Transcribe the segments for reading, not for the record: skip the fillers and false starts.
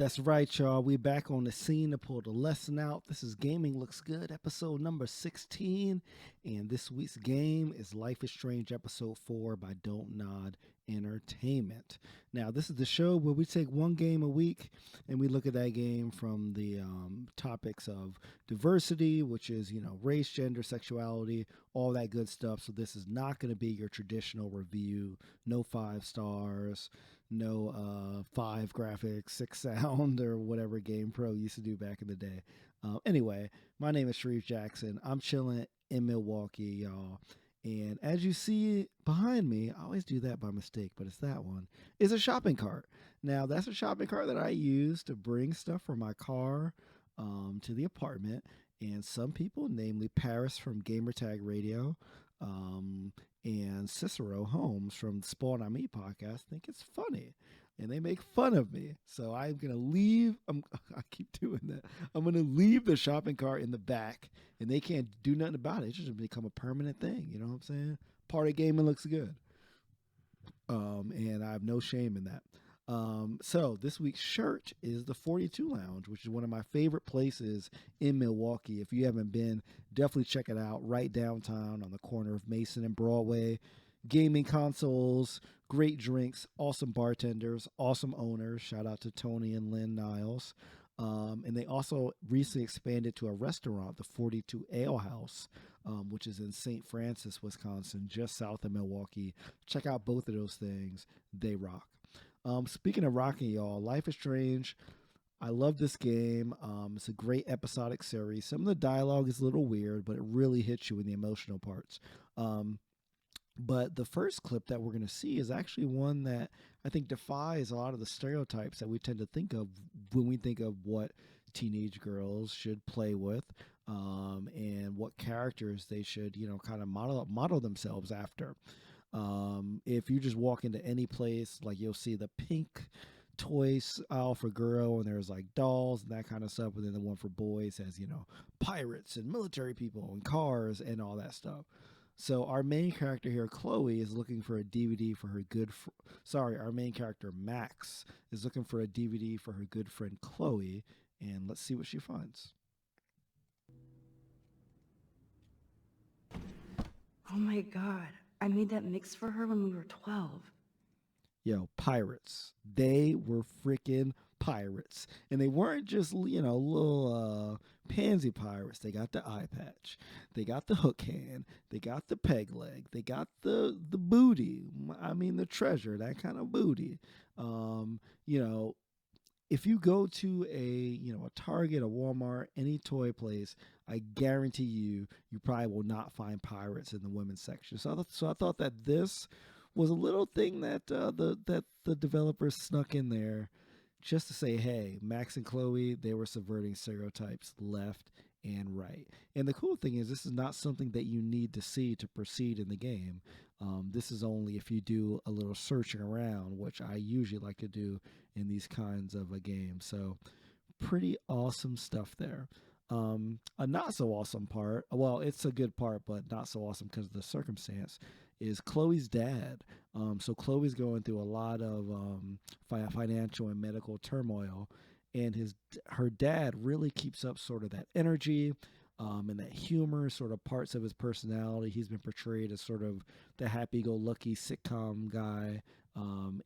That's right, y'all. We back on the scene to pull the lesson out. This is Gaming Looks Good, episode number 16. And this week's game is Life is Strange, episode 4 by Don't Nod Entertainment. Now, this is the show where we take one game a week and we look at that game from the topics of diversity, which is, race, gender, sexuality, all that good stuff. So this is not going to be your traditional review. No 5 stars, no 5 graphics, 6 sound, or whatever Game Pro used to do back in the day. Anyway, my name is Shareef Jackson. I'm chilling in Milwaukee, y'all. And as you see behind me, I always do that by mistake, but it's that one, is a shopping cart. Now, that's a shopping cart that I use to bring stuff from my car to the apartment. And some people, namely Paris from Gamertag Radio, and Cicero Holmes from the Spawn on Me podcast, think it's funny. And they make fun of me. So I'm going to leave. I keep doing that. I'm going to leave the shopping cart in the back, and they can't do nothing about it. It's just become a permanent thing. You know what I'm saying? Part of gaming looks good. And I have no shame in that. So this week's shirt is the 42 Lounge, which is one of my favorite places in Milwaukee. If you haven't been, definitely check it out. Right downtown on the corner of Mason and Broadway. Gaming consoles, great drinks, awesome bartenders, awesome owners. Shout out to Tony and Lynn Niles. And they also recently expanded to a restaurant, the 42 Ale House, which is in St. Francis, Wisconsin, just south of Milwaukee. Check out both of those things. They rock. Speaking of rocking, y'all, Life is Strange. I love this game. It's a great episodic series. Some of the dialogue is a little weird, but it really hits you in the emotional parts. But the first clip that we're going to see is actually one that I think defies a lot of the stereotypes that we tend to think of when we think of what teenage girls should play with, and what characters they should, kind of model themselves after. If you just walk into any place, like you'll see the pink toys aisle for girl, and there's like dolls and that kind of stuff, and then the one for boys has, pirates and military people and cars and all that stuff. So our main character here, Chloe, is looking for a DVD for her our main character, Max, is looking for a DVD for her good friend, Chloe, and let's see what she finds. Oh my God. I made that mix for her when we were 12. Yo, pirates. They were freaking pirates. And they weren't just, little pansy pirates. They got the eye patch. They got the hook hand. They got the peg leg. They got the booty. I mean, the treasure, that kind of booty. If you go to a Target, a Walmart, any toy place, I guarantee you probably will not find pirates in the women's section. So I thought that this was a little thing that the developers snuck in there just to say, hey, Max and Chloe, they were subverting stereotypes left and right. And the cool thing is, this is not something that you need to see to proceed in the game. This is only if you do a little searching around, which I usually like to do in these kinds of a game. So pretty awesome stuff there. A not so awesome part, well, it's a good part, but not so awesome because of the circumstance, is Chloe's dad. So Chloe's going through a lot of financial and medical turmoil, and her dad really keeps up sort of that energy and that humor, sort of parts of his personality. He's been portrayed as sort of the happy-go-lucky sitcom guy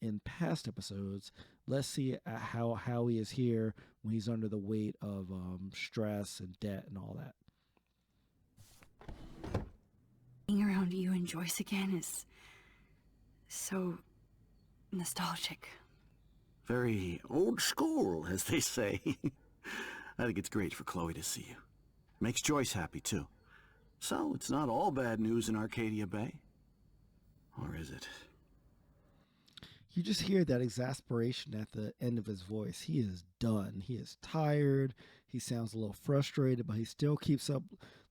in past episodes. Let's see how he is here when he's under the weight of stress and debt and all that. Being around you and Joyce again is so nostalgic. Very old school, as they say. I think it's great for Chloe to see you. Makes Joyce happy, too. So, it's not all bad news in Arcadia Bay. Or is it? You just hear that exasperation at the end of his voice. He is done. He is tired. He sounds a little frustrated, but he still keeps up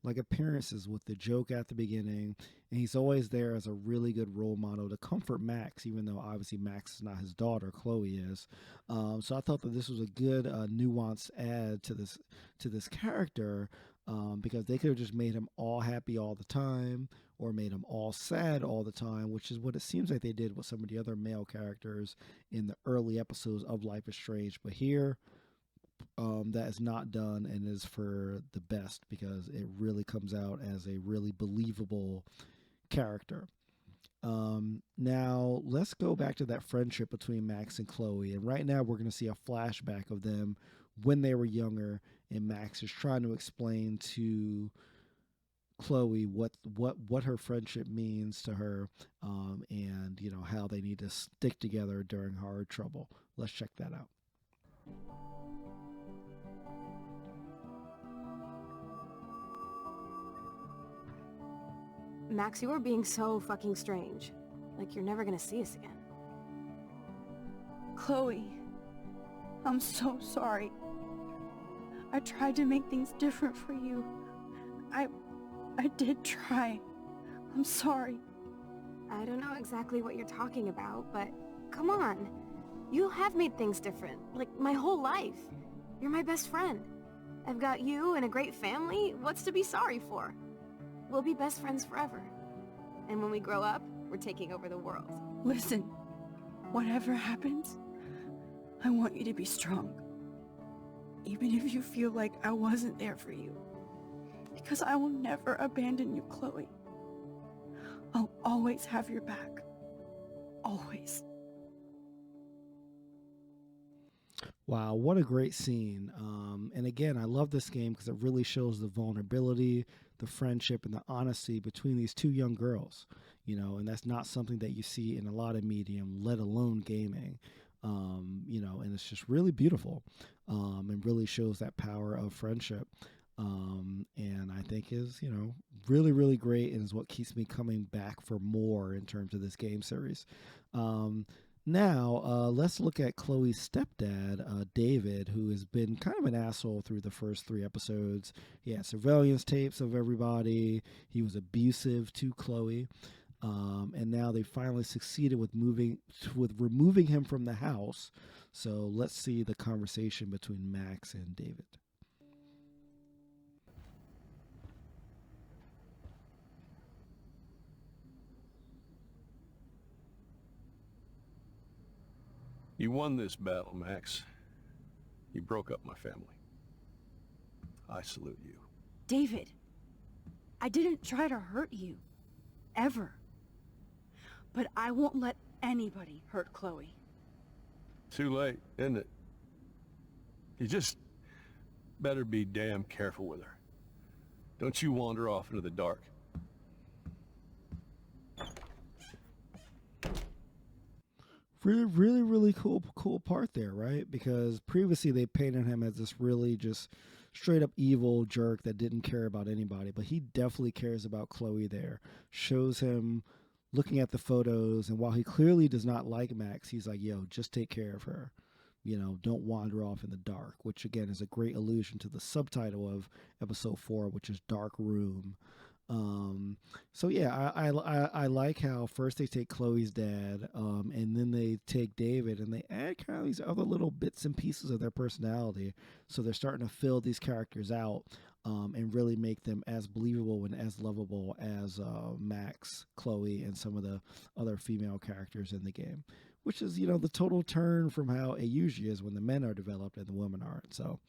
like appearances with the joke at the beginning. And he's always there as a really good role model to comfort Max, even though obviously Max is not his daughter, Chloe is. So I thought that this was a good nuanced add to this character, because they could have just made him all happy all the time, or made him all sad all the time, which is what it seems like they did with some of the other male characters in the early episodes of Life is Strange. But here, that is not done and is for the best because it really comes out as a really believable character. Now let's go back to that friendship between Max and Chloe. And right now we're going to see a flashback of them when they were younger, and Max is trying to explain to Chloe what her friendship means to her, and how they need to stick together during hard trouble. Let's check that out. Max, you are being so fucking strange. Like you're never gonna see us again. Chloe, I'm so sorry. I tried to make things different for you. I did try. I'm sorry. I don't know exactly what you're talking about, but come on. You have made things different, like my whole life. You're my best friend. I've got you and a great family. What's to be sorry for? We'll be best friends forever. And when we grow up, we're taking over the world. Listen, whatever happens, I want you to be strong. Even if you feel like I wasn't there for you. Because I will never abandon you, Chloe. I'll always have your back. Always. Wow, what a great scene. And again, I love this game because it really shows the vulnerability, the friendship, and the honesty between these two young girls. And that's not something that you see in a lot of medium, let alone gaming. And it's just really beautiful, and really shows that power of friendship. And I think is, really, really great, and is what keeps me coming back for more in terms of this game series. Now, let's look at Chloe's stepdad, David, who has been kind of an asshole through the first 3 episodes. He had surveillance tapes of everybody. He was abusive to Chloe. And now they finally succeeded with removing him from the house. So let's see the conversation between Max and David. You won this battle, Max. You broke up my family. I salute you. David, I didn't try to hurt you. Ever. But I won't let anybody hurt Chloe. Too late, isn't it? You just better be damn careful with her. Don't you wander off into the dark. Really, really, really cool part there, right? Because previously they painted him as this really just straight up evil jerk that didn't care about anybody, but he definitely cares about Chloe there. Shows him looking at the photos, and while he clearly does not like Max, he's like, yo, just take care of her. Don't wander off in the dark, which again is a great allusion to the subtitle of episode 4, which is Dark Room. So yeah, I like how first they take Chloe's dad, and then they take David, and they add kind of these other little bits and pieces of their personality. So they're starting to fill these characters out, and really make them as believable and as lovable as Max, Chloe, and some of the other female characters in the game. Which is, the total turn from how it usually is when the men are developed and the women aren't. So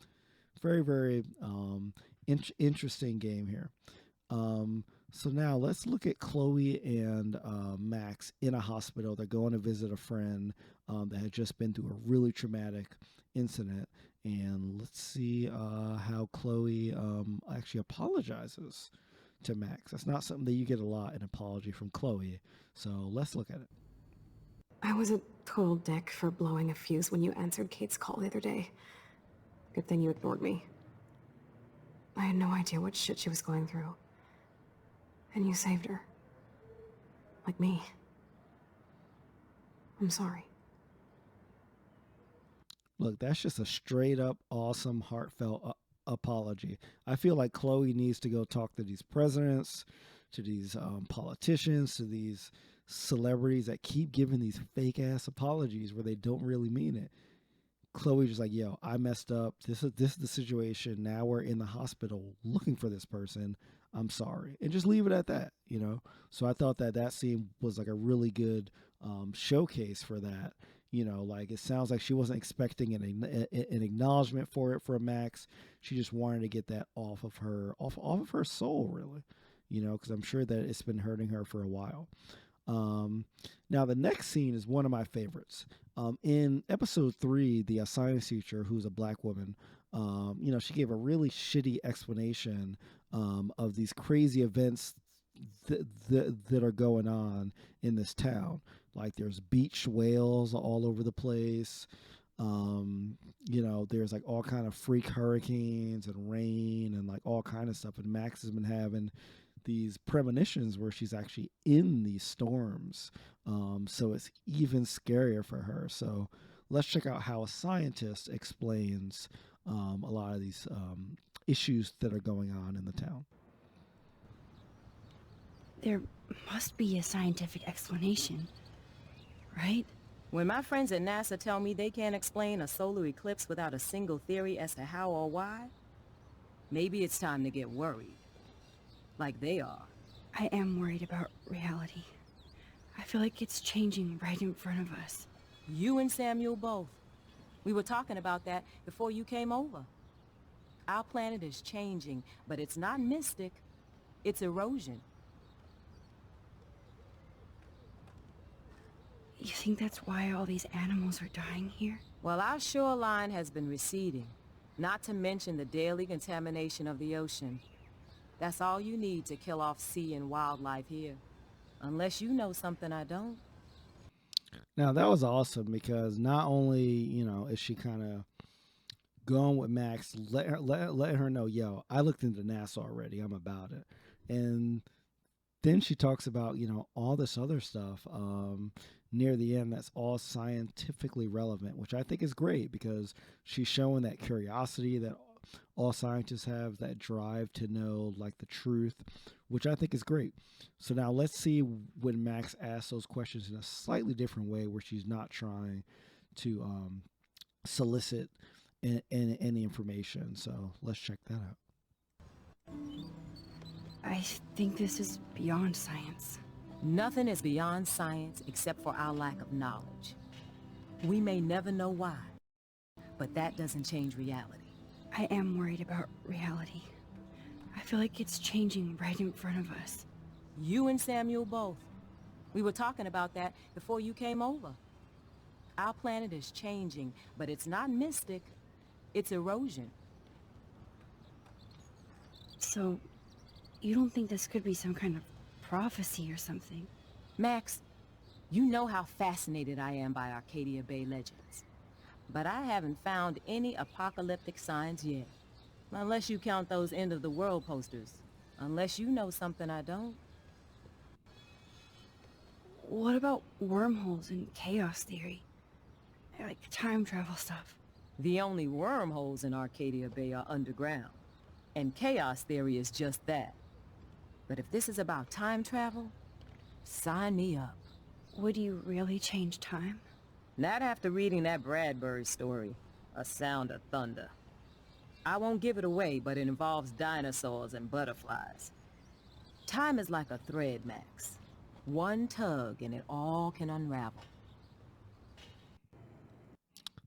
very, very interesting game here. So now let's look at Chloe and Max in a hospital. They're going to visit a friend that had just been through a really traumatic incident. And let's see how Chloe actually apologizes to Max. That's not something that you get a lot, an apology from Chloe. So let's look at it. I was a total dick for blowing a fuse when you answered Kate's call the other day. Good thing you ignored me. I had no idea what shit she was going through. And you saved her. Like me. I'm sorry. Look, that's just a straight up awesome, heartfelt apology. I feel like Chloe needs to go talk to these presidents, to these politicians, to these celebrities that keep giving these fake ass apologies where they don't really mean it. Chloe's just like, yo, I messed up. This is the situation. Now we're in the hospital looking for this person. I'm sorry. And just leave it at that, So I thought that scene was like a really good showcase for that, Like it sounds like she wasn't expecting an acknowledgement for it from Max. She just wanted to get that off of her soul, really. Because I'm sure that it's been hurting her for a while. Um, Now, the next scene is one of my favorites. In episode 3, the science teacher, who's a black woman, she gave a really shitty explanation of these crazy events that are going on in this town. Like there's beach whales all over the place. There's like all kind of freak hurricanes and rain and like all kind of stuff. And Max has been having these premonitions where she's actually in these storms. So it's even scarier for her. So let's check out how a scientist explains a lot of these issues that are going on in the town. There must be a scientific explanation, right? When my friends at NASA tell me they can't explain a solar eclipse without a single theory as to how or why, maybe it's time to get worried. Like they are. I am worried about reality. I feel like it's changing right in front of us. You and Samuel both. We were talking about that before you came over. Our planet is changing, but it's not mystic. It's erosion. You think that's why all these animals are dying here? Well, our shoreline has been receding, not to mention the daily contamination of the ocean. That's all you need to kill off sea and wildlife here. Unless you know something I don't. Now, that was awesome because not only, is she kind of going with Max, letting her know, yo, I looked into NASA already. I'm about it. And then she talks about, all this other stuff near the end that's all scientifically relevant, which I think is great because she's showing that curiosity that all scientists have, that drive to know like the truth, which I think is great. So now let's see when Max asks those questions in a slightly different way where she's not trying to solicit any information. So let's check that out. I think this is beyond science. Nothing is beyond science except for our lack of knowledge. We may never know why, but that doesn't change reality. I am worried about reality. I feel like it's changing right in front of us. You and Samuel both. We were talking about that before you came over. Our planet is changing, but it's not mystic. It's erosion. So, you don't think this could be some kind of prophecy or something? Max, you know how fascinated I am by Arcadia Bay legends. But I haven't found any apocalyptic signs yet. Unless you count those end-of-the-world posters. Unless you know something I don't. What about wormholes and chaos theory? Like time travel stuff. The only wormholes in Arcadia Bay are underground. And chaos theory is just that. But if this is about time travel, sign me up. Would you really change time? Not after reading that Bradbury story, A Sound of Thunder. I won't give it away, but it involves dinosaurs and butterflies. Time is like a thread, Max. One tug and it all can unravel.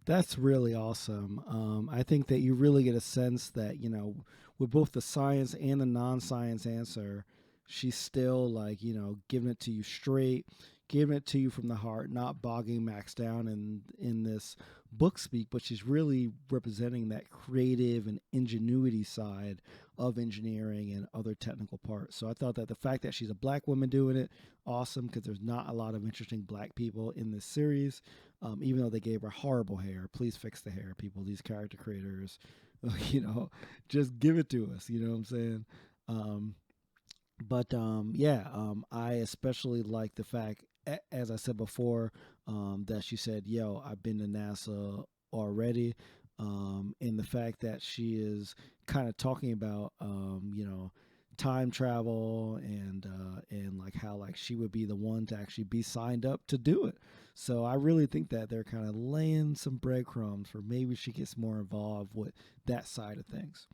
That's really awesome. I think that you really get a sense that, with both the science and the non-science answer, she's still like, giving it to you straight, giving it to you from the heart, not bogging Max down in this book speak, but she's really representing that creative and ingenuity side of engineering and other technical parts. So I thought that the fact that she's a black woman doing it, awesome, because there's not a lot of interesting black people in this series, even though they gave her horrible hair. Please fix the hair, people. These character creators, just give it to us. You know what I'm saying? I especially like the fact, as I said before, that she said, yo, I've been to NASA already. And the fact that she is kind of talking about, time travel and like how like she would be the one to actually be signed up to do it. So I really think that they're kind of laying some breadcrumbs for maybe she gets more involved with that side of things.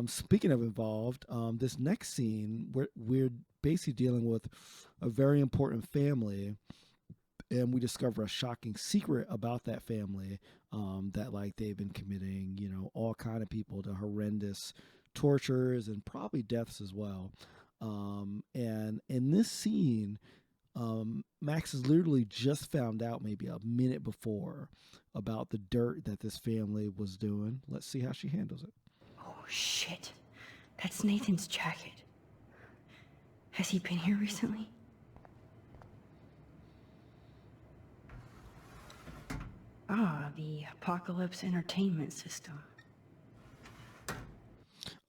Speaking of involved, this next scene, we're basically dealing with a very important family and we discover a shocking secret about that family, that like they've been committing, all kind of people to horrendous tortures and probably deaths as well. And in this scene, Max has literally just found out maybe a minute before about the dirt that this family was doing. Let's see how she handles it. Oh, shit. That's Nathan's jacket. Has he been here recently? Ah, the Apocalypse Entertainment System.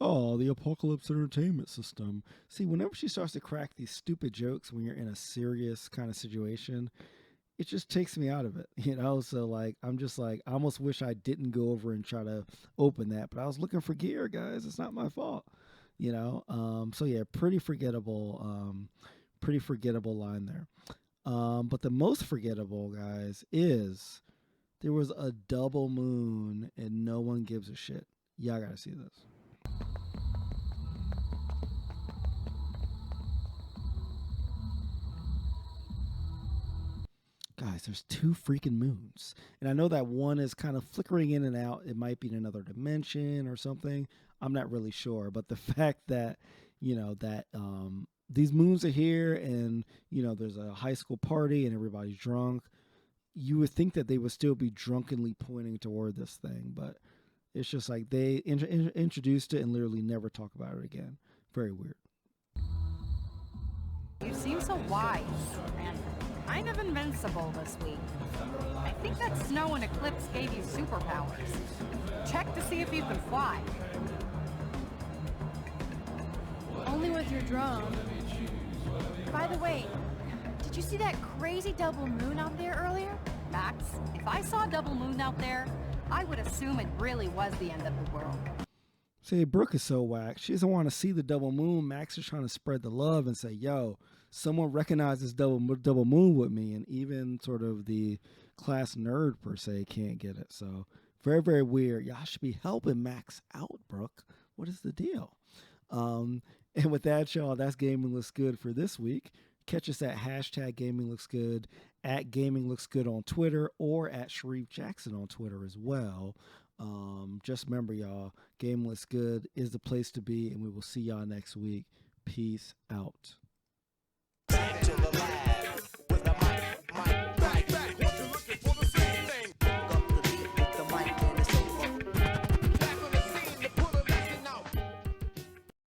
Oh, the Apocalypse Entertainment System. See, whenever she starts to crack these stupid jokes when you're in a serious kind of situation, it just takes me out of it, So like, I'm just like, I almost wish I didn't go over and try to open that, but I was looking for gear, guys. It's not my fault, So yeah, pretty forgettable line there. But the most forgettable, guys, is there was a double moon and no one gives a shit. Y'all gotta see this. Guys, there's 2 freaking moons. And I know that one is kind of flickering in and out. It might be in another dimension or something. I'm not really sure. But the fact that, these moons are here and, there's a high school party and everybody's drunk, you would think that they would still be drunkenly pointing toward this thing. But it's just like they introduced it and literally never talk about it again. Very weird. You seem so wise and kind of invincible this week. I think that snow and eclipse gave you superpowers. Check to see if you can fly. Only with your drone. By the way, did you see that crazy double moon out there earlier? Max, if I saw a double moon out there, I would assume it really was the end of the world. See, Brooke is so whack. She doesn't want to see the double moon. Max is trying to spread the love and say, yo, someone recognizes double moon with me. And even sort of the class nerd, per se, can't get it. So very, very weird. Y'all should be helping Max out, Brooke. What is the deal? And with that, y'all, that's Gaming Looks Good for this week. Catch us at hashtag Gaming Looks Good, at Gaming Looks Good on Twitter, or at Shareef Jackson on Twitter as well. Just remember, y'all, Game Looks Good is the place to be, and we will see y'all next week. Peace out. Back to the lab.